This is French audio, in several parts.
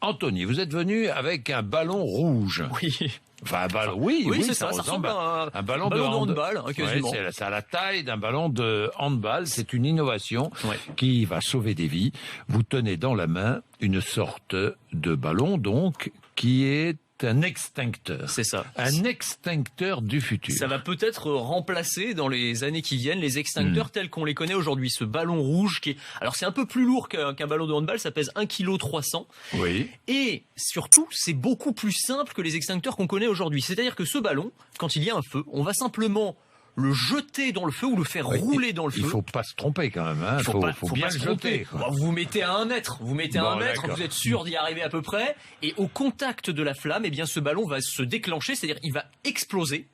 Anthony, vous êtes venu avec un ballon rouge. Oui. Enfin, un ballon, oui, c'est ça ressemble à un ballon de handball, quasiment. Ouais, c'est à la taille d'un ballon de handball. C'est une innovation qui va sauver des vies. Vous tenez dans la main une sorte de ballon, donc, qui est un extincteur. C'est ça. Un extincteur du futur. Ça va peut-être remplacer dans les années qui viennent les extincteurs tels qu'on les connaît aujourd'hui. Ce ballon rouge qui est, alors c'est un peu plus lourd qu'un ballon de handball, ça pèse 1,3 kg. Oui. Et surtout, c'est beaucoup plus simple que les extincteurs qu'on connaît aujourd'hui. C'est-à-dire que ce ballon, quand il y a un feu, on va simplement le jeter dans le feu ou le faire rouler dans le feu. Il faut pas se tromper quand même, hein. Faut bien le jeter. Bon, vous mettez à 1 mètre. Vous mettez à 1 mètre, vous êtes sûr d'y arriver à peu près. Et au contact de la flamme, eh bien, ce ballon va se déclencher, c'est-à-dire il va exploser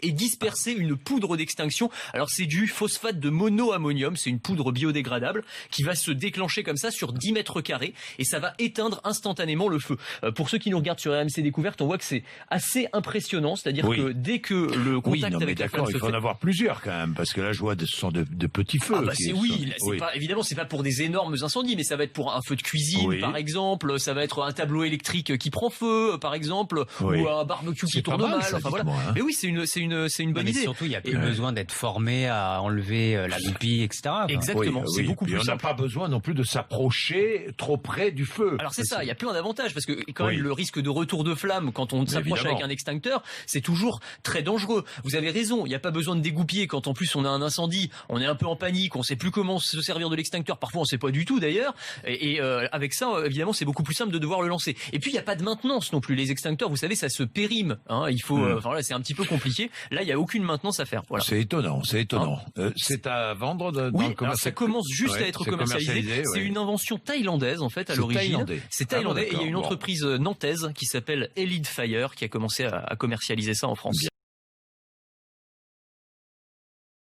et disperser une poudre d'extinction. Alors c'est du phosphate de monoammonium, c'est une poudre biodégradable qui va se déclencher comme ça sur 10 mètres carrés et ça va éteindre instantanément le feu. Pour ceux qui nous regardent sur RMC Découverte, on voit que c'est assez impressionnant, c'est-à-dire que dès que le contact avec la flamme se fait... il faut en avoir plusieurs quand même, parce que là je vois ce sont de petits feux. Évidemment c'est pas pour des énormes incendies, mais ça va être pour un feu de cuisine par exemple, ça va être un tableau électrique qui prend feu par exemple, ou un barbecue qui tourne mal, enfin voilà. Mais oui, c'est une bonne idée. Surtout, il n'y a plus besoin d'être formé à enlever la goupille, etc. Exactement, c'est beaucoup plus simple. On n'a pas besoin non plus de s'approcher trop près du feu. Alors c'est ça, il y a plein d'avantages, parce que quand même le risque de retour de flamme quand on s'approche avec un extincteur, c'est toujours très dangereux. Vous avez raison, il n'y a pas besoin de dégoupiller quand en plus on a un incendie, on est un peu en panique, on sait plus comment se servir de l'extincteur, parfois on sait pas du tout d'ailleurs, et avec ça, évidemment, c'est beaucoup plus simple de devoir le lancer. Et puis il n'y a pas de maintenance non plus, les extincteurs, vous savez, ça se périme, hein, il faut, enfin là c'est un petit peu compliqué. Là, il n'y a aucune maintenance à faire. Voilà. C'est étonnant, c'est étonnant. C'est à vendre dans le commerce. Alors ça commence juste à être commercialisé. C'est une invention thaïlandaise, en fait, à l'origine. C'est thaïlandais. Et il y a une entreprise nantaise qui s'appelle Elite Fire qui a commencé à commercialiser ça en France.